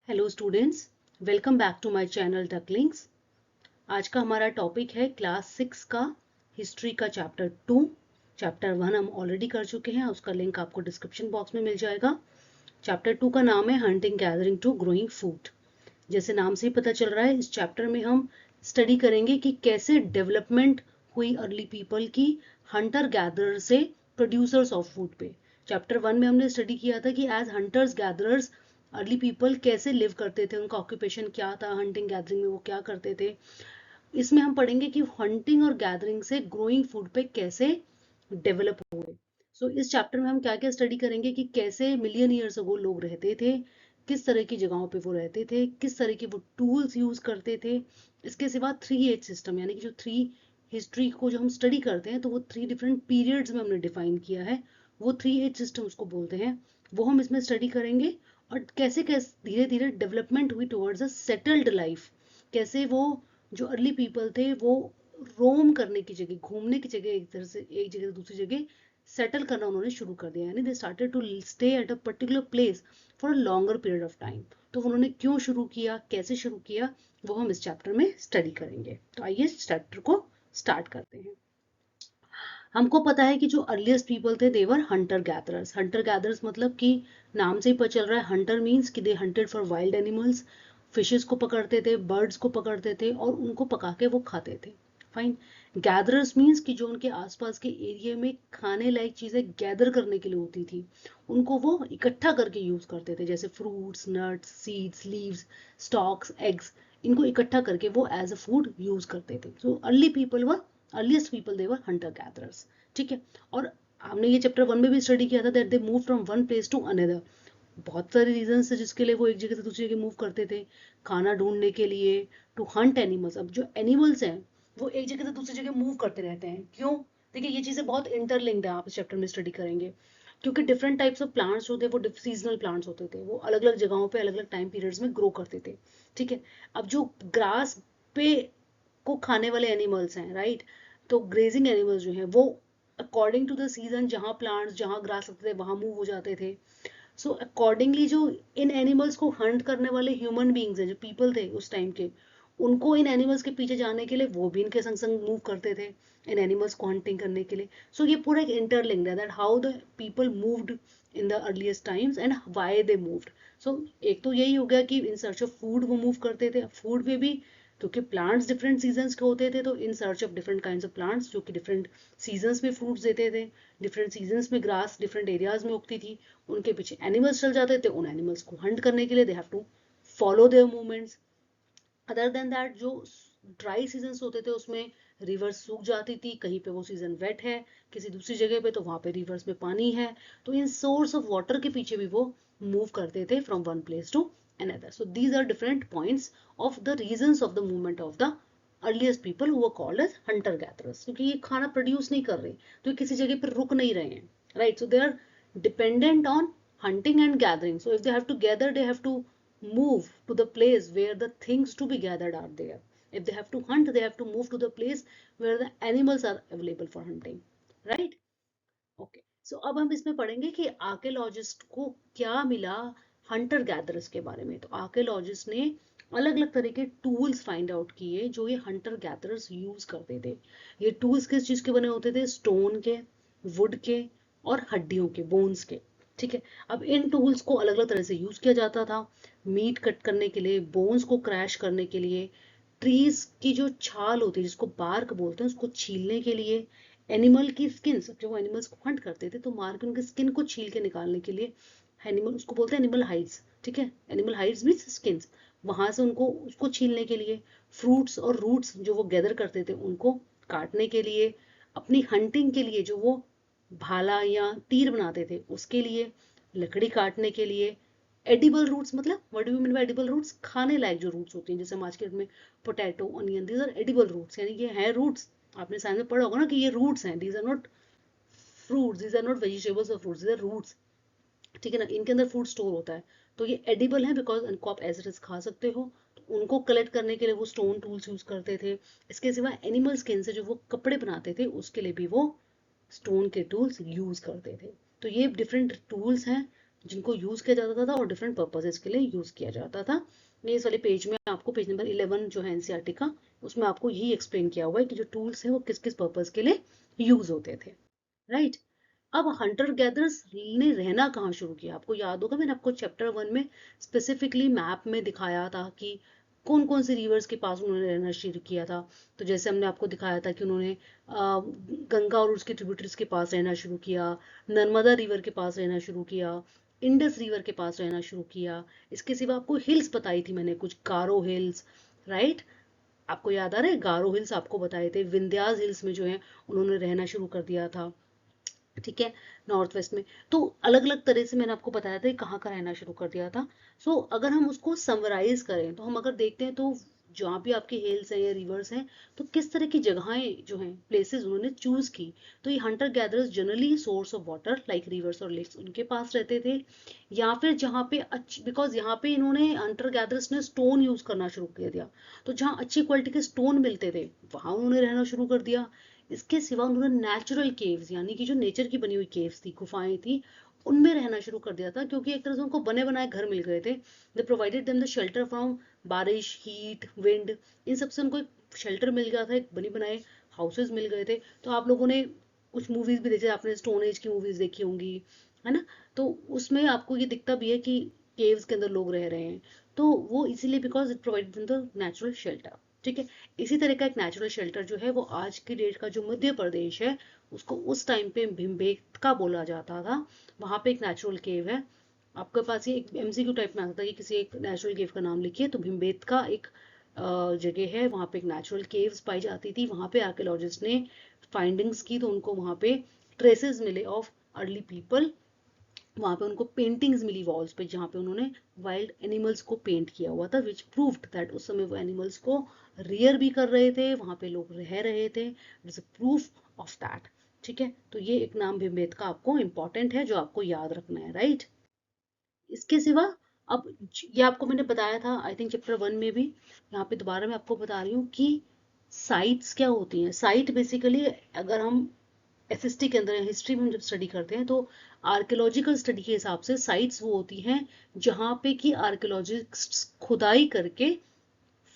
Hello students, welcome back to my channel ducklings. आज का हमारा टॉपिक है क्लास 6 का हिस्ट्री का चैप्टर 2। चैप्टर 1 हम ऑलरेडी कर चुके हैं, उसका लिंक आपको डिस्क्रिप्शन बॉक्स में मिल जाएगा। चैप्टर 2 का नाम है hunting gathering to growing food. जैसे नाम से ही पता चल रहा है, इस चैप्टर में हम स्टडी करेंगे कि कैसे डेवलपमेंट हुई अर्ली पीपल की हंटर गैदरर से प्रोड्यूसर्स ऑफ फूड पे। चैप्टर 1 में हमने स्टडी किया था कि as hunters gatherers early people कैसे लिव करते थे, उनका ऑक्यूपेशन क्या था, हंटिंग गैदरिंग में वो क्या करते थे। इसमें हम पढ़ेंगे कि हंटिंग और गैदरिंग से ग्रोइंग फूड पे कैसे डेवलप हुए। सो इस चैप्टर में हम क्या क्या स्टडी करेंगे कि कैसे मिलियन ईयर्स अगो लोग रहते थे, किस तरह की जगहों पे वो रहते थे, किस तरह के वो टूल्स यूज करते थे। इसके सिवा 3H सिस्टम, यानी कि जो थ्री हिस्ट्री को जो हम स्टडी करते हैं तो वो 3 डिफरेंट पीरियड्स में हमने डिफाइन किया है, वो 3H सिस्टम उसको बोलते हैं। वो हम इसमें स्टडी करेंगे और कैसे कैसे धीरे धीरे डेवलपमेंट हुई टुवर्ड्स अ सेटल्ड लाइफ। कैसे वो जो अर्ली पीपल थे वो रोम करने की जगह, घूमने की जगह, एक तरह से एक जगह से दूसरी जगह सेटल करना उन्होंने शुरू कर दिया, यानी they started to stay at a particular place for a longer period of time. तो उन्होंने क्यों शुरू किया, कैसे शुरू किया, वो हम इस चैप्टर में स्टडी करेंगे। तो आइए इस चैप्टर को स्टार्ट करते हैं। हमको पता है कि जो अर्लीस्ट पीपल थे देवर हंटर गैदरर्स। हंटर गैदरर्स मतलब कि नाम से ही पता चल रहा है, हंटर मीन्स कि they hunted for wild animals. Fishes को पकड़ते थे, बर्ड्स को पकड़ते थे और उनको पका के वो खाते थे। फाइन। गैदरर्स मीन्स कि जो उनके आसपास के एरिया में खाने लायक चीजें गैदर करने के लिए होती थी, उनको वो इकट्ठा करके यूज करते थे, जैसे fruits, nuts, seeds, leaves, stocks, eggs. इनको इकट्ठा करके वो एज अ फूड यूज करते थे। So early people were earliest people they were Hunter gatherers. ठीक है। और हमने ये चैप्टर 1 में भी स्टडी किया था that they move from one place to another. बहुत सारे रीजन थे जिसके लिए वो एक जगह से दूसरी जगह मूव करते थे, खाना ढूंढने के लिए, टू हंट एनिमल्स। अब जो एनिमल्स हैं वो एक जगह से दूसरी जगह मूव करते रहते हैं, क्यों? देखिए ये चीजें बहुत इंटरलिंक्ड है, आप इस चैप्टर में स्टडी करेंगे। क्योंकि डिफरेंट टाइप्स ऑफ प्लांट्स जो थे वो सीजनल प्लांट्स होते थे, वो अलग अलग जगहों पे अलग अलग टाइम पीरियड्स में ग्रो करते थे। ठीक है। अब जो ग्रास पे को खाने वाले एनिमल्स हैं, राइट, तो ग्रेजिंग एनिमल्स जो हैं वो अकॉर्डिंग टू द सीजन, जहाँ प्लांट्स, जहाँ ग्रास लगते थे वहां मूव हो जाते थे। सो अकॉर्डिंगली जो इन एनिमल्स को हंट करने वाले ह्यूमन बींग्स हैं, जो पीपल थे उस टाइम के, उनको इन एनिमल्स के पीछे जाने के लिए वो भी इनके संग संग मूव करते थे, इन एनिमल्स को हंटिंग करने के लिए। सो ये पूरा एक इंटरलिंक्ड है, that how the people moved in the earliest times and why they moved. So एक तो यही हो गया कि इन सर्च ऑफ फूड वो मूव करते थे। फूड में भी क्योंकि प्लांट्स डिफरेंट सीजन्स के होते थे, तो इन search of different kinds of plants जो कि डिफरेंट सीजन्स में फ्रूट्स देते थे, डिफरेंट सीजन्स में ग्रास डिफरेंट एरियाज में उगती थी, उनके पीछे एनिमल्स चल जाते थे। उन एनिमल्स को हंट करने के लिए they have to follow their movements. Other than that जो ड्राई सीजन होते थे उसमें रिवर्स सूख जाती थी, कहीं पे वो सीजन वेट है, किसी दूसरी जगह पे तो वहां पे रिवर्स में पानी है, तो इन सोर्स ऑफ वाटर के पीछे भी वो मूव करते थे from one place to another. So these are different points of the reasons of the movement of the earliest people who were called as hunter gatherers. क्योंकि ये खाना प्रोड्यूस नहीं कर रहे, तो ये किसी जगह पर रुक नहीं रहे हैं, right. So they are dependent on hunting and gathering. So if they have to gather, they have to move to the place where the things to be gathered are there. If they have to hunt, they have to move to the place where the animals are available for hunting, right? Okay. So अब हम इसमें पढ़ेंगे कि archaeologist को क्या मिला Hunter gatherers के बारे में। तो आर्कियोलॉजिस्ट ने अलग अलग तरह के टूल्स फाइंड आउट किए जो ये हंटर गैदरर्स यूज करते थे। ये टूल्स किस चीज के बने होते थे? स्टोन के, वुड के और हड्डियों के, बोन्स के। ठीक है। अब इन टूल्स को अलग अलग तरह से यूज किया जाता था, मीट कट करने के लिए, बोन्स को क्रैश करने के लिए, ट्रीज की जो छाल होती है जिसको बार्क बोलते हैं उसको छीलने के लिए, एनिमल की स्किन, जब वो एनिमल्स को हंट करते थे तो मार के उनकी स्किन को छील के निकालने के लिए, एनिमल उसको बोलते हैं एनिमल हाइड्स। ठीक है। एनिमल हाइड्स मीन्स स्किन, वहां से उनको उसको छीलने के लिए, फ्रूट्स और रूट्स जो वो गैदर करते थे उनको काटने के लिए, अपनी हंटिंग के लिए जो वो भाला या तीर बनाते थे उसके लिए, लकड़ी काटने के लिए, एडिबल रूट्स, मतलब what do you mean by edible roots? खाने लायक जो रूट्स होती हैं, जैसे मार्केट में potato, onion, these are edible roots, यानी ये है रूट्स। आपने साइंस में पढ़ा होगा ना कि ये रूट्स हैं, these are not fruits, these are not vegetables और फ्रूट्स, दीज आर रूट्स। ठीक है ना, इनके अंदर फूड स्टोर होता है, तो ये एडिबल है बिकॉज इनको आप एज इट इज खा सकते हो। तो उनको कलेक्ट करने के लिए वो स्टोन टूल्स यूज करते थे। इसके सिवा एनिमल स्किन से जो वो कपड़े बनाते थे उसके लिए भी वो स्टोन के टूल्स यूज करते थे। तो ये डिफरेंट टूल्स हैं जिनको यूज किया जाता था और डिफरेंट पर्पजेस के लिए यूज किया जाता था। ये इस वाले पेज में आपको पेज नंबर 11 जो है एनसीईआरटी का, उसमें आपको यही एक्सप्लेन किया हुआ है कि जो टूल्स है वो किस किस पर्पज के लिए यूज होते थे, राइट। अब हंटर गैदर्स ने रहना कहाँ शुरू किया, आपको याद होगा मैंने आपको चैप्टर 1 में स्पेसिफिकली मैप में दिखाया था कि कौन कौन से रिवर्स के पास उन्होंने रहना शुरू किया था। तो जैसे हमने आपको दिखाया था कि उन्होंने गंगा और उसके ट्रिब्यूटरीज के पास रहना शुरू किया, नर्मदा रिवर के पास रहना शुरू किया, इंडस रिवर के पास रहना शुरू किया। इसके सिवा आपको हिल्स बताई थी मैंने, कुछ गारो हिल्स, राइट। आपको याद आ रहा है, गारो हिल्स आपको बताए थे, विंध्यास हिल्स में जो है उन्होंने रहना शुरू कर दिया था, ठीक है, नॉर्थ वेस्ट में। तो अलग अलग तरह से मैंने आपको बताया था कहाँ का रहना शुरू कर दिया था। सो अगर हम उसको समराइज करें तो हम अगर देखते हैं तो जहाँ भी आपके हिल्स हैं या रिवर्स हैं, तो किस तरह की जगहें जो हैं प्लेसेस उन्होंने चूज की। तो ये Hunter gatherers generally source of water like reverse और लेक्स उनके पास रहते थे, या फिर जहाँ पे अच्छी, बिकॉज यहाँ पे इन्होंने हंटर गैदरर्स ने स्टोन यूज करना शुरू कर दिया, तो जहाँ अच्छी क्वालिटी के स्टोन मिलते थे वहां उन्होंने रहना शुरू कर दिया। इसके सिवा उन्होंने नेचुरल केव्स यानी कि जो नेचर की बनी हुई केव्स थी, गुफाएं थी, उनमें रहना शुरू कर दिया था, क्योंकि एक तरह से उनको बने बनाए घर मिल गए थे। दे provided them the shelter from बारिश, हीट, विंड, इन सबसे उनको एक शेल्टर मिल गया था, एक बनी बनाए हाउसेज मिल गए थे। तो आप लोगों ने कुछ मूवीज भी देखी, आपने स्टोन एज की मूवीज देखी होंगी, है ना। तो उसमें आपको ये दिखता भी है कि केव्स के अंदर लोग रह रहे हैं। तो वो इसीलिए because it provided the natural shelter, ठीक है। इसी तरह का एक नेचुरल शेल्टर जो है वो आज की डेट का जो मध्य प्रदेश है, उसको उस टाइम पे भीमबेटका बोला जाता था। वहां पे एक नेचुरल केव है। आपके पास ये एक एमसीक्यू टाइप में आता है कि किसी एक नेचुरल केव का नाम लिखिए, तो भीमबेटका एक जगह है, वहां पे एक नेचुरल केव्स पाई जाती थी। वहां पे आर्कियोलॉजिस्ट ने फाइंडिंग्स की तो उनको वहां पे ट्रेसेस मिले ऑफ अर्ली पीपल। वहां पे उनको पेंटिंग्स मिली वॉल्स पे, जहाँ पे उन्होंने वाइल्ड एनिमल्स को पेंट किया हुआ था, विच प्रूव्ड दैट उस समय वो एनिमल्स को रियर भी कर रहे थे, वहां पे लोग रह रहे थे। It is a proof of that, ठीक है। तो ये एक नाम भीमबेटका आपको इंपॉर्टेंट है जो आपको याद रखना है, राइट। इसके सिवा अब ये आपको मैंने बताया था आई थिंक चैप्टर 1 में भी, यहाँ पे दोबारा मैं आपको बता रही हूँ कि साइट्स क्या होती हैं। साइट बेसिकली, अगर हम एसएसटी के अंदर हिस्ट्री में हम जब स्टडी करते हैं तो आर्कियोलॉजिकल स्टडी के हिसाब से साइट्स वो होती हैं जहाँ पे कि आर्कियोलॉजिस्ट खुदाई करके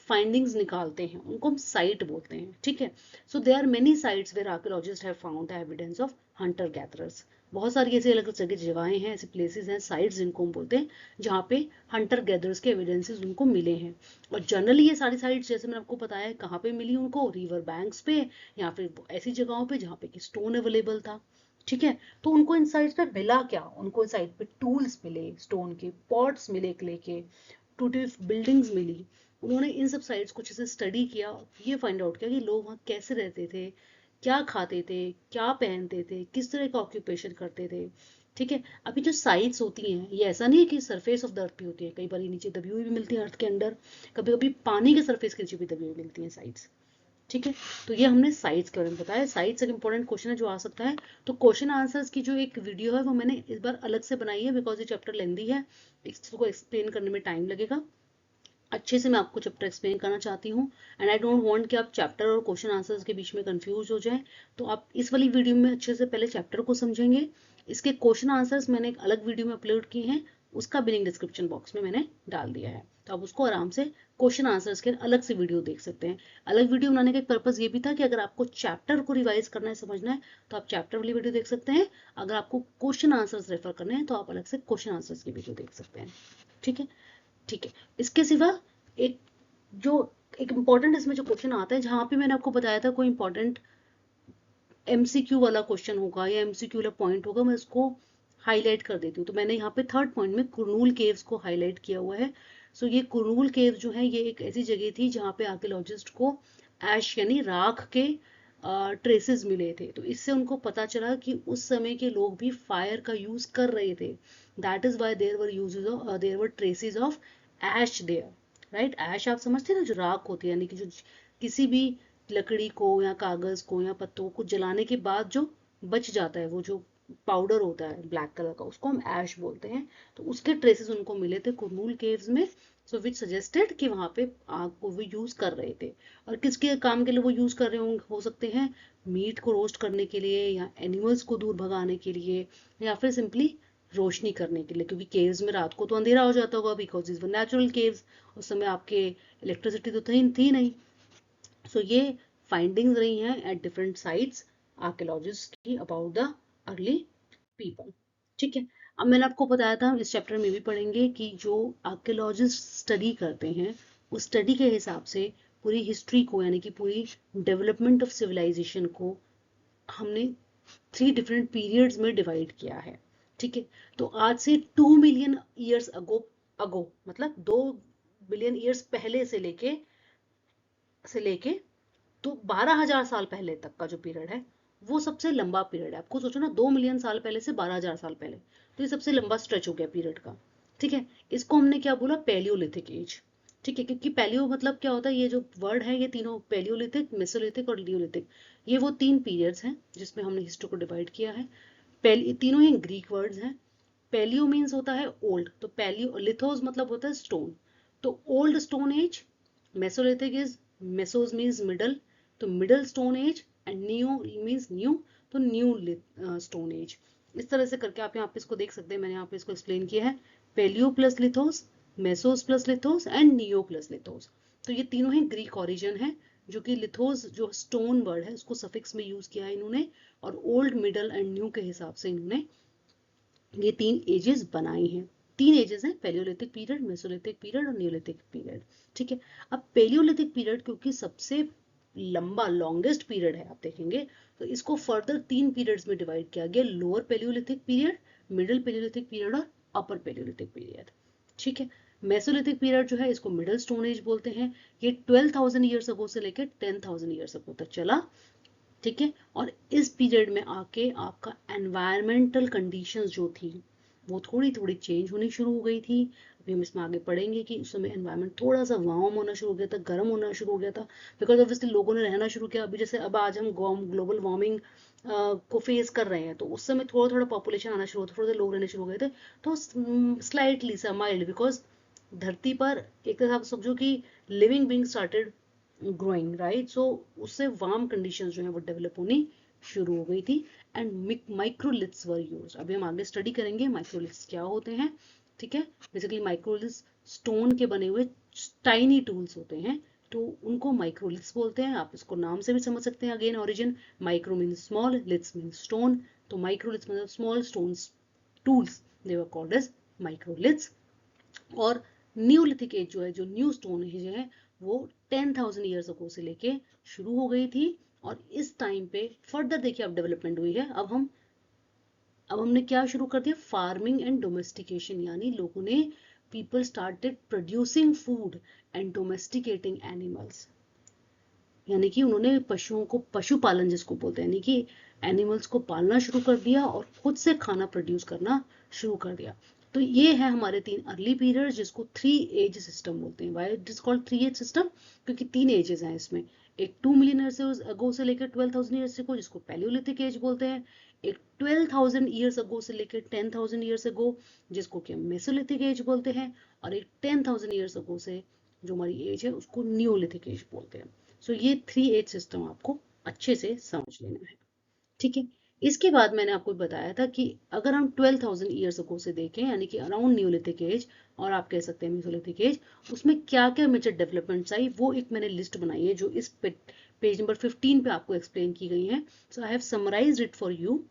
फाइंडिंग्स निकालते हैं, उनको हम साइट बोलते हैं, ठीक है। So there are many sites where archaeologist have found the evidence of hunter gatherers. बहुत सारी ऐसी अलग अलग जगहें हैं, ऐसे प्लेसेस हैं, साइट्स जिनको हम बोलते हैं जहाँ पे हंटर गैदरर्स के एविडेंसेस उनको मिले हैं। और जनरली ये सारी साइट्स जैसे मैंने आपको बताया कहाँ पे मिली उनको, रिवर बैंक्स पे या फिर ऐसी जगहों पे जहाँ पे कि स्टोन अवेलेबल था, ठीक है। तो उनको इन साइट्स पे मिला क्या, उनको इन साइट पे टूल्स मिले, स्टोन के पॉट्स मिले, क्ले के टूटी बिल्डिंग्स मिली। उन्होंने इन सब साइट्स को अच्छे से स्टडी किया, ये फाइंड आउट किया कि लोग वहाँ कैसे रहते थे, क्या खाते थे, क्या पहनते थे, किस तरह का ऑक्यूपेशन करते थे, ठीक है। अभी जो साइट्स होती हैं ये ऐसा नहीं है कि सरफेस ऑफ द अर्थ पे होती है, कई बार नीचे दबी हुई भी मिलती है अर्थ के अंदर, कभी कभी पानी के सरफेस के नीचे भी दबी हुई मिलती हैं साइट्स, ठीक है। तो ये हमने साइट्स के बारे में बताया। साइट्स एक इंपॉर्टेंट क्वेश्चन है जो आ सकता है। तो क्वेश्चन आंसर्स की जो एक वीडियो है वो मैंने इस बार अलग से बनाई है, बिकॉज ये चैप्टर लेंदी है, इसको एक्सप्लेन करने में टाइम लगेगा। अच्छे से मैं आपको चैप्टर एक्सप्लेन करना चाहती हूँ, एंड आई डोंट वांट कि आप चैप्टर और क्वेश्चन आंसर्स के बीच में कंफ्यूज हो जाएं। तो आप इस वाली वीडियो में अच्छे से पहले चैप्टर को समझेंगे, इसके क्वेश्चन आंसर्स मैंने एक अलग वीडियो में अपलोड किए हैं, उसका भी लिंक डिस्क्रिप्शन बॉक्स में मैंने डाल दिया है, तो आप उसको आराम से क्वेश्चन आंसर्स के अलग से वीडियो देख सकते हैं। अलग वीडियो बनाने का एक पर्पज ये भी था कि अगर आपको चैप्टर को रिवाइज करना है, समझना है, तो आप चैप्टर वाली वीडियो देख सकते हैं। अगर आपको क्वेश्चन आंसर्स रेफर करने हैं तो आप अलग से क्वेश्चन आंसर्स की वीडियो देख सकते हैं, ठीक है। ठीक है, इसके सिवा एक जो एक इम्पॉर्टेंट इसमें जो क्वेश्चन आता है, जहां पे मैंने आपको बताया था कोई इम्पोर्टेंट एमसीक्यू वाला क्वेश्चन होगा या एमसीक्यू वाला पॉइंट होगा, मैं उसको हाईलाइट कर देती हूँ। तो मैंने यहाँ पे थर्ड पॉइंट में कुरनूल केव्स को हाईलाइट किया हुआ है। सो ये कुरनूल केव जो है ये एक ऐसी जगह थी जहाँ पे आर्कियोलॉजिस्ट को ऐश यानी राख के ट्रेसेस मिले थे। तो इससे उनको पता चला कि उस समय के लोग भी फायर का यूज कर रहे थे। That is why there were traces of ash there, right. Ash आप समझते हैं ना, जो राख होती है, यानी कि जो किसी भी लकड़ी को या कागज को या पत्तों को जलाने के बाद जो बच जाता है, वो जो पाउडर होता है ब्लैक कलर का, उसको हम ऐश बोलते हैं। तो उसके ट्रेसेस उनको मिले थे कुरनूल केव्स में। सो विच सजेस्टेड कि वहां पे आग को वो यूज कर रहे थे। और किसके काम के लिए वो यूज कर रहे होंगे, हो सकते हैं मीट को रोस्ट करने के लिए, या एनिमल्स को दूर भगाने के लिए, या फिर सिंपली रोशनी करने के लिए, क्योंकि केव्स में रात को तो अंधेरा हो जाता होगा because this were natural caves, उस समय आपके इलेक्ट्रिसिटी तो थी नहीं। सो ये फाइंडिंग्स रही हैं एट डिफरेंट साइट्स आर्कियोलॉजिस्ट की अबाउट द अर्ली पीपल। ठीक है, अब मैंने आपको बताया था, हम इस चैप्टर में भी पढ़ेंगे कि जो आर्कियोलॉजिस्ट स्टडी करते हैं उस स्टडी के हिसाब से पूरी हिस्ट्री को, यानी कि पूरी डेवलपमेंट ऑफ सिविलाइजेशन को हमने 3 डिफरेंट पीरियड्स में डिवाइड किया है। ठीक है, तो आज से 2 मिलियन ईयर्स अगो मतलब 2 बिलियन ईयर्स पहले से लेके तो 12,000 साल पहले तक का जो पीरियड है वो सबसे लंबा पीरियड है। आपको सोचो ना, 2 मिलियन साल पहले से 12,000 साल पहले, तो ये सबसे लंबा स्ट्रेच हो गया पीरियड का। ठीक है, इसको हमने क्या बोला, पैलियोलिथिक एज। ठीक है, क्योंकि पैलियो मतलब क्या होता है, ये जो वर्ड है ये तीनों पैलियोलिथिक, मेसोलिथिक और लियोलिथिक, ये वो 3 पीरियड्स हैं जिसमें हमने हिस्ट्री को डिवाइड किया है। तीनों ही ग्रीक वर्ड्स हैं। पैलियो मीन्स होता है ओल्ड, तो पैलियो, लिथोस मतलब होता है स्टोन, तो old stone age. Mesolithic is, mesos means middle, तो middle stone age, and neo means new, तो न्यू स्टोन एज। इस तरह से करके आप यहाँ पे इसको देख सकते हैं, मैंने यहाँ पे इसको एक्सप्लेन किया है, paleo plus lithos, mesos plus lithos and neo plus lithos. तो ये तीनों ही ग्रीक ओरिजिन है, जो कि लिथोस जो स्टोन वर्ड है उसको सफिक्स में यूज किया है इन्होंने, और ओल्ड, मिडल एंड न्यू के हिसाब से इन्होंने ये 3 एजेस बनाई हैं। 3 एजेस हैं, पेलियोलिथिक पीरियड, मेसोलिथिक पीरियड और न्यूलिथिक पीरियड। ठीक है, अब पेलियोलिथिक पीरियड क्योंकि सबसे लंबा, लॉन्गेस्ट पीरियड है, आप देखेंगे तो इसको फर्दर 3 पीरियड्स में डिवाइड किया गया, lower palaeolithic period, middle palaeolithic period और अपर पेलियोलिथिक पीरियड। ठीक है, मेसोलिथिक पीरियड जो है इसको मिडिल स्टोन एज बोलते हैं, ये 12,000 ईयर्स अगो से लेकर 10,000 ईयर्स अगो तक चला। ठीक है, और इस पीरियड में आके आपका एनवायरमेंटल कंडीशंस जो थी वो थोड़ी थोड़ी चेंज होनी शुरू हो गई थी। अभी हम इसमें आगे पढ़ेंगे कि उस समय एनवायरमेंट थोड़ा सा वार्म होना शुरू हो गया था, गर्म होना शुरू हो गया था, बिकॉज ऑब्वियसली लोगों ने रहना शुरू किया। अभी जैसे अब आज हम ग्लोबल वार्मिंग को फेस कर रहे हैं, तो उस समय थोड़ा थोड़ा पॉपुलेशन आना शुरू होता, थोड़े लोग रहने शुरू हो गए थे, तो स्लाइटली सा माइल्ड, बिकॉज धरती पर एक तरह से समझो कि living being started growing, right. So उससे वार्म कंडीशंस जो है वो डेवलप होनी शुरू हो गई थी, एंड माइक्रोलिथ्स वर यूज्ड। अभी हम आगे स्टडी करेंगे माइक्रोलिथ्स क्या होते हैं। ठीक है, बेसिकली माइक्रोलिथ्स स्टोन के बने हुए टाइनी टूल्स होते हैं, तो उनको माइक्रोलिथ्स बोलते हैं। आप इसको नाम से भी समझ सकते हैं, again origin, micro means small, liths means stone, तो माइक्रोलिथ्स मतलब small stones tools, they were called as microliths. और न्यूलिथिक एज जो है, जो न्यू स्टोन एज है, वो 10,000 ईयर्स अगो से लेके शुरू हो गई थी, और इस टाइम पे फर्दर देखिए अब डेवलपमेंट हुई है। अब हमने क्या शुरू कर दिया, फार्मिंग एंड डोमेस्टिकेशन, यानी लोगों ने, people started producing food and domesticating animals, यानी कि उन्होंने पशुओं को, पशुपालन जिसको बोलते हैं, यानी कि एनिमल्स को पालना शुरू कर दिया और खुद से खाना प्रोड्यूस करना शुरू कर दिया। तो ये है हमारे 3 अर्ली पीरियड, जिसको 3 एज सिस्टम बोलते हैं। Why it is called 3 age system, क्योंकि 3 एजेस हैं इसमें। एक 2 मिलियन ईयर से अगो से लेकर 12,000 ईयर्स को, जिसको पैलियोलिथिक एज बोलते हैं। एक 12,000 ईयर्स अगो से लेकर 10,000 ईयर्स अगो, जिसको कि हम मेसोलिथिक एज बोलते हैं। और एक 10,000 ईयर्स अगो से जो हमारी एज है उसको न्यूलिथिक एज बोलते हैं। सो ये 3 एज सिस्टम आपको अच्छे से समझ लेना है। ठीक है, इसके बाद मैंने आपको बताया था कि अगर हम 12,000 ईयर्स अगो से देखें, यानी कि अराउंड न्यूलिथिक एज, और आप कह सकते हैं मेसोलिथिक एज, उसमें क्या क्या मेजर डेवलपमेंट्स आई, वो एक मैंने लिस्ट बनाई है जो इस पेज नंबर 15 पे आपको एक्सप्लेन की गई है। So I have summarised it for you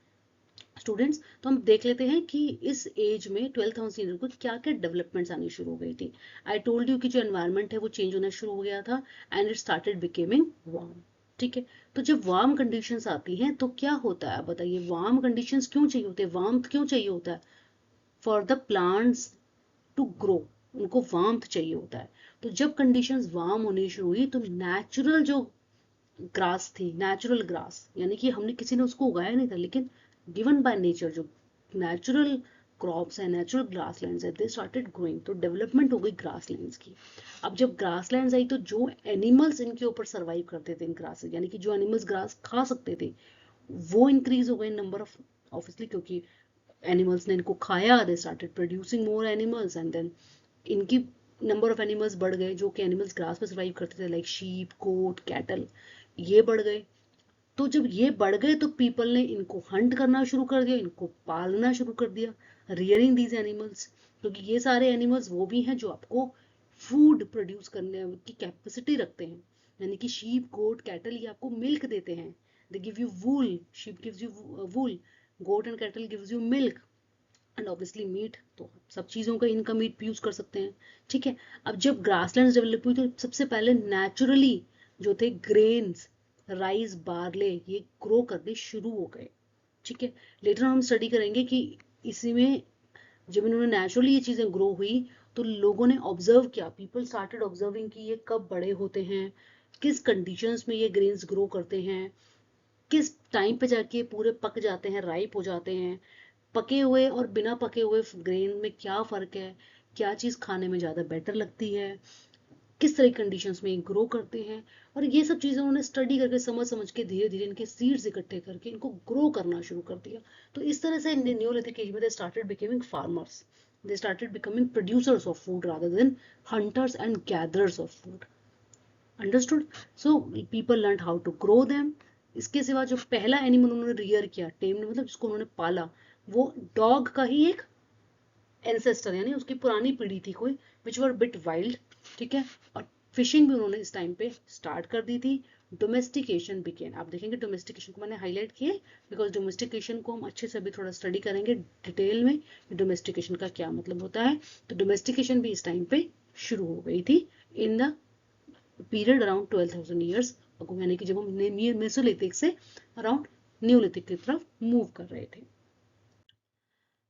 students. तो हम देख लेते हैं कि इस एज में 12,000 ईयर को क्या क्या डेवलपमेंट्स आनी शुरू हो गई थी। आई टोल्ड यू कि जो एनवायरनमेंट है वो चेंज होना शुरू हो गया था, and it started becoming warm. ठीक है, तो जब वार्म कंडीशंस आती हैं तो क्या होता है, आप बताइए, वार्म कंडीशंस क्यों चाहिए होते हैं, वार्म क्यों चाहिए होता है, for the plants to grow, उनको वार्मथ चाहिए होता है। तो जब कंडीशंस वार्म होनी शुरू हुई तो नेचुरल जो ग्रास थी, नेचुरल ग्रास, यानी कि हमने किसी ने उसको उगाया नहीं था, लेकिन गिवन बाय नेचर जो नेचुरल क्रॉप्स है, नेचुरल ग्रासलैंड्स है, दे स्टार्टेड ग्रोइंग, तो डेवलपमेंट हो गई ग्रासलैंड्स की। अब जब ग्रासलैंड्स आई तो जो एनिमल्स इनके ऊपर सर्वाइव करते थे, इन ग्रासेस, यानी कि जो एनिमल्स ग्रास खा सकते थे, वो इंक्रीज हो गए नंबर ऑफ, ऑब्वियसली क्योंकि एनिमल्स ने इनको खाया, they started producing more animals, and then इनकी नंबर ऑफ एनिमल्स बढ़ गए, जो कि एनिमल्स ग्रास पे सर्वाइव करते थे, लाइक शीप, गोट, कैटल, ये बढ़ गए। तो जब ये बढ़ गए तो पीपल ने इनको हंट करना शुरू कर दिया, इनको पालना शुरू कर दिया। रियरिंग दीज एनिमल्स, क्योंकि ये सारे एनिमल्स वो भी हैं जो आपको फूड प्रोड्यूस करने की कैपेसिटी रखते हैं, यानी कि शीप, गोट, कैटल ये आपको मिल्क देते हैं, they give you wool, sheep gives you wool, goat and cattle gives you milk and obviously meat, तो सब चीज़ों का इनका मीट भी यूज कर सकते हैं, ठीक है। अब जब ग्रासलैंड डेवलप हुई तो सबसे पहले नेचुरली जो थे ग्रेन्स, राइस, बार्ले, ये ग्रो करने शुरू हो गए, ठीक है। लेटर हम स्टडी करेंगे कि इसी में जब इन्होंने नेचुरली ये चीजें ग्रो हुई तो लोगों ने ऑब्जर्व किया, पीपल स्टार्टेड ऑब्जर्विंग कि ये कब बड़े होते हैं, किस कंडीशंस में ये ग्रेन्स ग्रो करते हैं, किस टाइम पे जाके पूरे पक जाते हैं, राइप हो जाते हैं, पके हुए और बिना पके हुए ग्रेन में क्या फर्क है, क्या चीज खाने में ज्यादा बेटर लगती है, किस तरह की कंडीशंस में ग्रो करते हैं, और ये सब चीजें उन्होंने स्टडी करके समझ समझ के धीरे धीरे इनके सीड्स इकट्ठे करके इनको ग्रो करना शुरू कर दिया। तो इस तरह से न्यूलिथिक एज में they started becoming farmers, they started becoming producers of food rather than hunters and gatherers of food. Understood? So people learn how to grow them. इसके सिवा जो पहला एनिमल उन्होंने रियर किया, टेम मतलब जिसको उन्होंने पाला, वो डॉग का ही एक एंसेस्टर, यानी उसकी पुरानी पीढ़ी थी कोई, विच वर बिट वाइल्ड, ठीक है। और फिशिंग भी उन्होंने इस टाइम पे स्टार्ट कर दी थी। डोमेस्टिकेशन बिगेन, आप देखेंगे डोमेस्टिकेशन को मैंने हाईलाइट किए बिकॉज डोमेस्टिकेशन को हम अच्छे से अभी थोड़ा स्टडी करेंगे डिटेल में, डोमेस्टिकेशन का क्या मतलब होता है। तो डोमेस्टिकेशन भी इस टाइम पे शुरू हो गई थी in the period around 12,000 years ago, यानी कि जब हम मेसोलिथिक से अराउंड न्यूलिथिक की तरफ मूव कर रहे थे।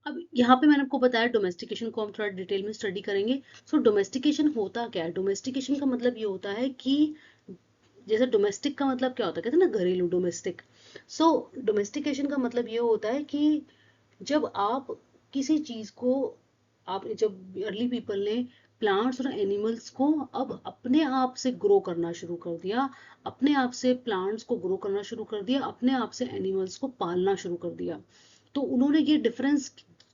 अब यहाँ पे मैंने आपको बताया डोमेस्टिकेशन को हम थोड़ा डिटेल में स्टडी करेंगे। सो डोमेस्टिकेशन होता क्या है? डोमेस्टिकेशन का मतलब ये होता है कि जैसे डोमेस्टिक का मतलब क्या होता है, कहते हैं ना घरेलू, डोमेस्टिक। सो डोमेस्टिकेशन का मतलब ये होता है कि जब आप किसी चीज को, आप जब अर्ली पीपल ने प्लांट्स और एनिमल्स को अब अपने आप से ग्रो करना शुरू कर दिया, अपने आप से प्लांट्स को ग्रो करना शुरू कर दिया, अपने आप से एनिमल्स को पालना शुरू कर दिया, तो उन्होंने ये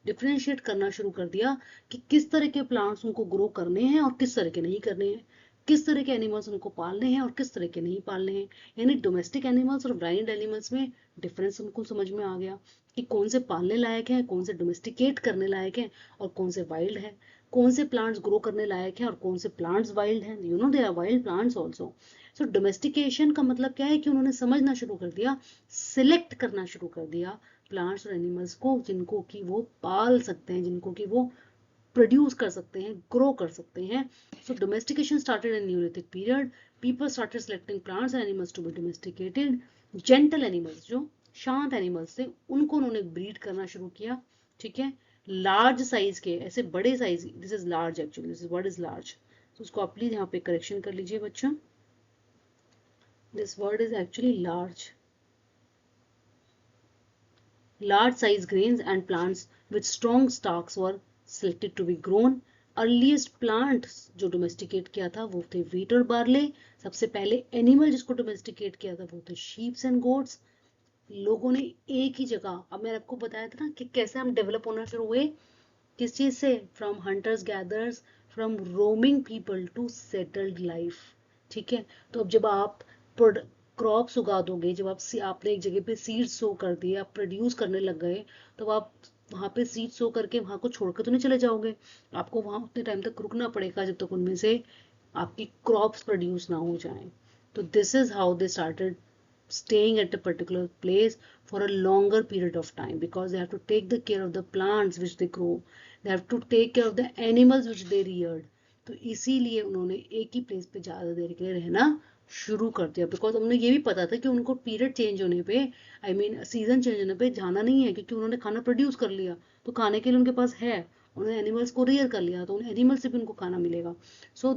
डिफरेंशिएट करना शुरू कर दिया कि किस तरह के प्लांट्स उनको ग्रो करने हैं और किस तरह के नहीं करने हैं, किस तरह के एनिमल्स उनको पालने हैं और किस तरह के नहीं पालने हैं। यानी डोमेस्टिक एनिमल्स और वाइल्ड एनिमल्स में डिफरेंस उनको समझ में आ गया कि कौन से पालने लायक हैं, कौन से डोमेस्टिकेट करने लायक हैं और कौन से वाइल्ड है, कौन से प्लांट्स ग्रो करने लायक हैं और कौन से प्लांट्स वाइल्ड हैं। You know they are wild plants also. So domestication का मतलब क्या है कि उन्होंने समझना शुरू कर दिया, सिलेक्ट करना शुरू कर दिया प्लांट्स और एनिमल्स को जिनको कि वो पाल सकते हैं, जिनको कि वो प्रोड्यूस कर सकते हैं, ग्रो कर सकते हैं। So domestication started in neolithic period, people started selecting plants and animals to be domesticated. Gentle animals, जो शांत एनिमल्स थे, उनको उन्होंने ब्रीड करना शुरू किया, ठीक है। लार्ज साइज के, ऐसे बड़े size, this is large actually, this is word is large, तो उसको आप प्लीज यहाँ पे करेक्शन कर लीजिए बच्चों, this word is actually large. Large size grains and plants with strong stalks were selected to be grown. Earliest plants जो domesticate किया था वो थे wheat और barley. सबसे पहले animal जिसको domesticate किया था वो थे sheep and goats. लोगों ने एक ही जगह, अब मैंने आपको बताया था ना कि कैसे हम डेवलप होना शुरू हुए, किस चीज से, from hunters gatherers, from roaming people to settled life, ठीक है। तो अब जब आप क्रॉप्स उगा दोगे, जब आपने एक जगह पे सीड सो कर दिए, आप प्रोड्यूस करने लग गए, तो आप वहां पे सीड सो करके वहां को छोड़ के तो नहीं चले जाओगे, आपको वहां उतने टाइम तक रुकना पड़ेगा जब तक उनमें से आपकी क्रॉप्स प्रोड्यूस ना हो जाए। तो this is how they started staying at a particular place for a longer period of time, because they have to take the care of the plants which they grow, they have to take care of the animals which they reared. तो इसीलिए उन्होंने एक ही place पे ज्यादा देर के लिए रहना शुरू कर दिया, बिकॉज उन्हें ये भी पता था कि उनको पीरियड चेंज होने पे, आई मीन सीजन चेंज होने पे जाना नहीं है, क्योंकि उन्होंने खाना प्रोड्यूस कर लिया, तो खाने के लिए उनके पास है, उन्होंने एनिमल्स को रियर कर लिया, तो उन एनिमल से भी उनको खाना मिलेगा। सो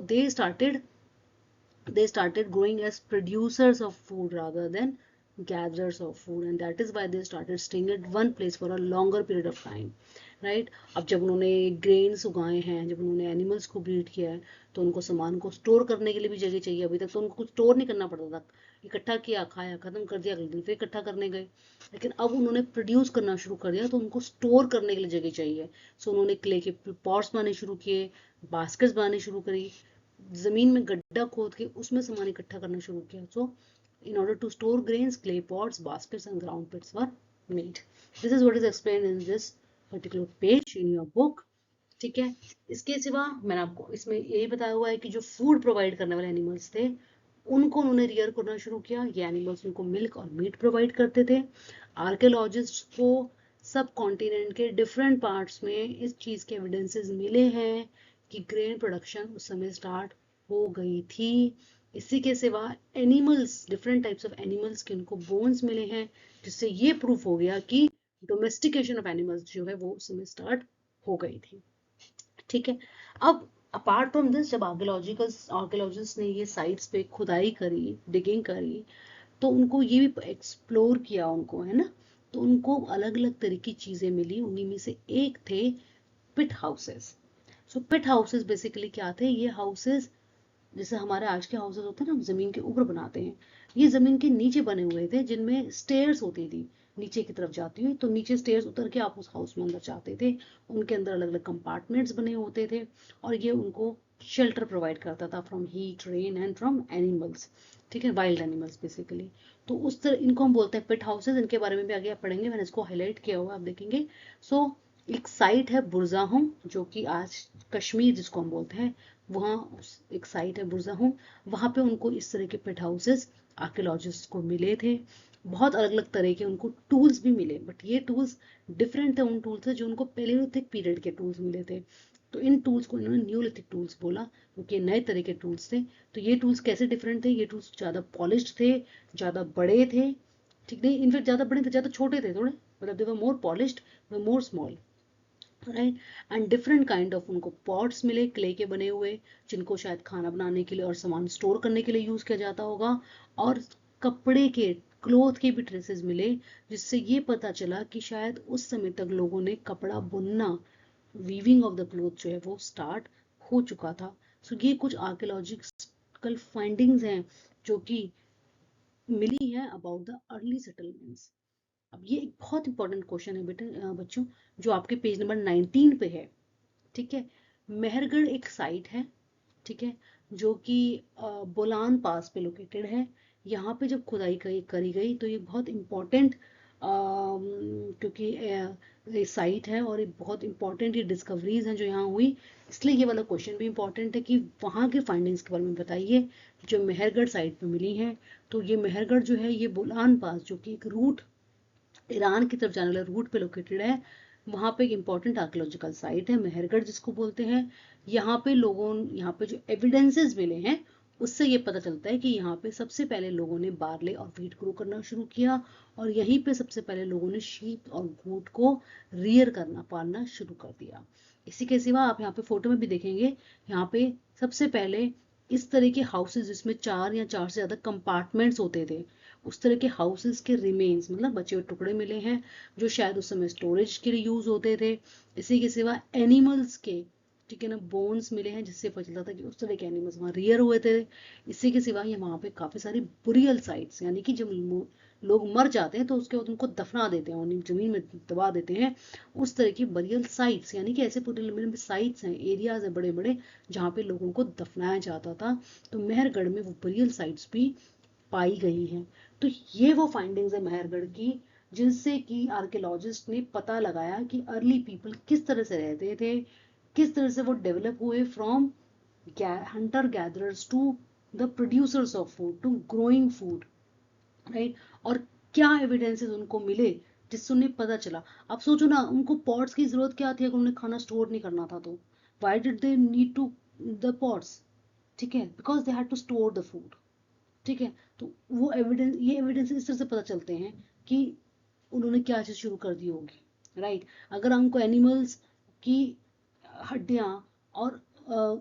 they started growing as producers of food rather than gatherers of food, and that is why they started staying at one place for a longer period of time, right? अब जब उन्होंने ग्रेन्स उगाए हैं, जब उन्होंने एनिमल्स को breed किया है, तो उनको सामान को स्टोर करने के लिए भी जगह चाहिए। अभी तक तो उनको कुछ स्टोर नहीं करना पड़ता था, इकट्ठा किया, खाया, खत्म कर दिया, अगले दिन फिर इकट्ठा करने गए। लेकिन अब उन्होंने प्रोड्यूस करना शुरू कर दिया, तो उनको स्टोर करने के लिए जगह चाहिए। सो उन्होंने क्ले के पॉट्स बनाने शुरू किए, बास्केट्स बनानी शुरू करी, जमीन में गड्ढा खोद के उसमें सामान इकट्ठा करना शुरू किया। सो in order to store grains, clay pots, baskets and ground pits were made. This is what is explained in this particular page in your book. ठीक है, इसके सिवा मैंने आपको इसमें यही बताया हुआ है कि जो फूड प्रोवाइड करने वाले एनिमल्स थे उनको उन्होंने रियर करना शुरू किया। ये एनिमल्स उनको मिल्क और मीट प्रोवाइड करते थे। आर्कियोलॉजिस्ट को सब कॉन्टिनेंट के डिफरेंट पार्ट्स में इस चीज के एविडेंसेस मिले हैं कि ग्रेन प्रोडक्शन उस समय स्टार्ट हो गई थी। इसी के सिवा animals, different types of animals के उनको बोन्स मिले हैं, जिससे ये प्रूफ हो गया कि डोमेस्टिकेशन ऑफ एनिमल्स जो है वो उस समय स्टार्ट हो गई थी। ठीक है, अब अपार्ट फ्रॉम दिस, जब आर्कियोलॉजिस्ट ने ये साइट्स पे खुदाई करी, डिगिंग करी, तो उनको ये भी एक्सप्लोर किया उनको, है ना, तो उनको अलग अलग तरह की चीजें मिली। उन्हीं में से एक थे पिट हाउसेस। सो पिट हाउसेस बेसिकली क्या थे? ये हाउसेस जैसे हमारे आज के हाउसेस होते हैं ना, हम जमीन के ऊपर बनाते हैं, ये जमीन के नीचे बने हुए थे, जिनमें स्टेयर्स होती थी नीचे की तरफ जाती हुई। तो नीचे स्टेयर्स उतर के आप उस हाउस में अंदर जाते थे। उनके अंदर अलग अलग कंपार्टमेंट्स बने होते थे और ये उनको शेल्टर प्रोवाइड करता था from heat, rain and from animals. ठीक है, वाइल्ड एनिमल्स बेसिकली। तो उस तरह इनको हम बोलते हैं पिट हाउसेस। इनके बारे में भी आगे आप पढ़ेंगे, मैंने इसको हाईलाइट किया हुआ, आप देखेंगे। सो एक साइट है बुरजाहोम, जो कि आज कश्मीर जिसको हम बोलते हैं, वहाँ एक साइट है बुरजाहोम। वहाँ पे उनको इस तरह के पिट हाउसेस आर्कियोलॉजिस्ट को मिले थे। बहुत अलग अलग तरह के उनको टूल्स भी मिले, बट ये टूल्स डिफरेंट थे उन टूल्स से जो उनको पेलियोलिथिक पीरियड के टूल्स मिले थे। तो इन टूल्स को इन्होंने न्यूलिथिक टूल्स बोला, क्योंकि नए तरह के टूल्स थे। तो ये टूल्स कैसे डिफरेंट थे? ये टूल्स ज़्यादा पॉलिश्ड थे, ज़्यादा बड़े थे। ठीक नहीं, इनफेक्ट ज़्यादा बड़े थे, ज़्यादा छोटे थे थोड़े, मतलब they were more polished, more small, right. And different kind of उनको पॉट्स मिले क्ले के बने हुए, जिनको शायद खाना बनाने के लिए और सामान स्टोर करने के लिए यूज किया जाता होगा। और कपड़े के, क्लोथ के भी ट्रेसेस मिले, जिससे ये पता चला कि शायद उस समय तक लोगों ने कपड़ा बुनना, वीविंग ऑफ द क्लोथ जो है वो स्टार्ट हो चुका था। सो ये कुछ आर्कियोलॉजिकल फाइंडिंग्स हैं जो कि मिली हैं अबाउट द अर्ली सेटलमेंट्स। अब ये एक बहुत इंपॉर्टेंट क्वेश्चन है बेटे, बच्चों, जो आपके पेज नंबर 19 पे है। ठीक है, मेहरगढ़ एक साइट है, ठीक है, जो कि बोलान पास पे लोकेटेड है। यहाँ पे जब खुदाई करी गई तो ये बहुत इम्पोर्टेंट, क्योंकि ये साइट है और ये बहुत इम्पोर्टेंट ये डिस्कवरीज हैं जो यहाँ हुई, इसलिए ये वाला क्वेश्चन भी इम्पोर्टेंट है कि वहाँ के फाइंडिंग्स के बारे में बताइए जो मेहरगढ़ साइट पे मिली हैं। तो ये मेहरगढ़ जो है ये बोलान पास, जो कि एक रूट, ईरान की तरफ जाने वाले रूट पे लोकेटेड है। वहाँ पे एक इम्पॉर्टेंट आर्कियोलॉजिकल साइट है मेहरगढ़ जिसको बोलते हैं। यहाँ पे जो एविडेंसेस मिले हैं उससे ये पता चलता है कि यहाँ पे सबसे पहले लोगों ने बार्ले और व्हीट ग्रो करना शुरू किया, और यहीं पे सबसे पहले लोगों ने शीप और गोट को रियर करना, पालना शुरू कर दिया। इसी के सिवा आप यहाँ पे फोटो में भी देखेंगे, यहाँ पे सबसे पहले इस तरह के हाउसेज जिसमें 4 या 4 से ज्यादा कंपार्टमेंट्स होते थे, उस तरह के हाउसेस के रिमेन्स, मतलब बचे हुए टुकड़े मिले हैं जो शायद उस समय स्टोरेज के लिए यूज होते थे। इसी के सिवा एनिमल्स के, ठीक है ना, बोन्स मिले हैं, जिससे पता चलता था कि उस तरह के एनिमल्स वहाँ रियर हुए थे। इसी के सिवा ये वहाँ पे काफी सारी बुरियल साइट्स, यानी कि जब लोग मर जाते हैं तो उसके बाद उनको दफना देते हैं, उन्हें जमीन में दबा देते हैं। उस तरह की बरियल साइट्स, यानी कि ऐसे पूरे लंबे लंबे साइट्स हैं, एरियाज हैं बड़े बड़े, जहाँ पे लोगों को दफनाया जाता था। तो मेहरगढ़ में वो बरियल साइट्स भी पाई गई हैं। तो ये वो फाइंडिंग्स है मेहरगढ़ की, जिनसे कि आर्कियोलॉजिस्ट ने पता लगाया कि अर्ली पीपल किस तरह से रहते थे, किस तरह से वो डेवलप हुए from hunter gatherers to the producers of food to growing food, right. और क्या एविडेंसेस उनको मिले जिससे उन्हें पता चला। अब सोचो ना, उनको पॉट्स की जरूरत क्या थी अगर उन्हें खाना स्टोर नहीं करना था तो? Why did they need to the pots? ठीक है, because they had to store the food. ठीक है, तो वो एविडेंस, ये एविडेंस इस तरह से पता चलते हैं कि उन्होंने क्या चीज शुरू कर दी होगी, राइट। अगर हमको एनिमल्स की हड्डियां और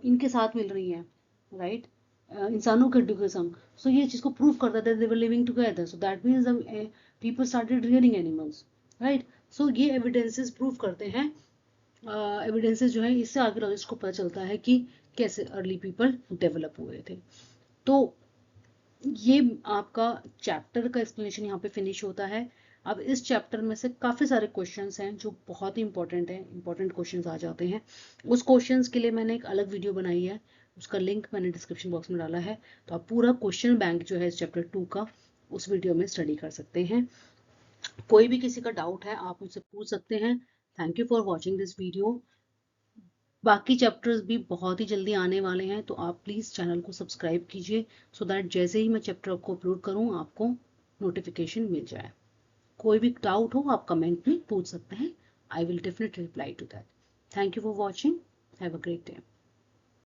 इनके साथ मिल रही हैं, राइट, इंसानों के हड्डियों के संग, सो ये चीज को प्रूव करता है they were living together, so that means people started rearing animals, right. So ये एविडेंसेस प्रूव करते हैं, एविडेंसेस जो है इससे आर्कियोलॉजिस्ट को पता चलता है कि कैसे अर्ली पीपल डेवलप हुए थे। तो ये आपका चैप्टर का एक्सप्लेनेशन यहाँ पे फिनिश होता है। अब इस चैप्टर में से काफी सारे क्वेश्चंस हैं जो बहुत ही इंपॉर्टेंट हैं, इंपॉर्टेंट क्वेश्चंस आ जाते हैं। उस क्वेश्चंस के लिए मैंने एक अलग वीडियो बनाई है, उसका लिंक मैंने डिस्क्रिप्शन बॉक्स में डाला है, तो आप पूरा क्वेश्चन बैंक जो है इस चैप्टर 2 का उस वीडियो में स्टडी कर सकते हैं। कोई भी किसी का डाउट है आप मुझसे पूछ सकते हैं, thank you for watching this video. बाकी चैप्टर्स भी बहुत ही जल्दी आने वाले हैं, तो आप प्लीज़ चैनल को सब्सक्राइब कीजिए सो दैट जैसे ही मैं चैप्टर को अपलोड करूँ आपको नोटिफिकेशन मिल जाए। कोई भी डाउट हो आप कमेंट में पूछ सकते हैं। I will definitely reply to that. Thank you for watching. Have a great day.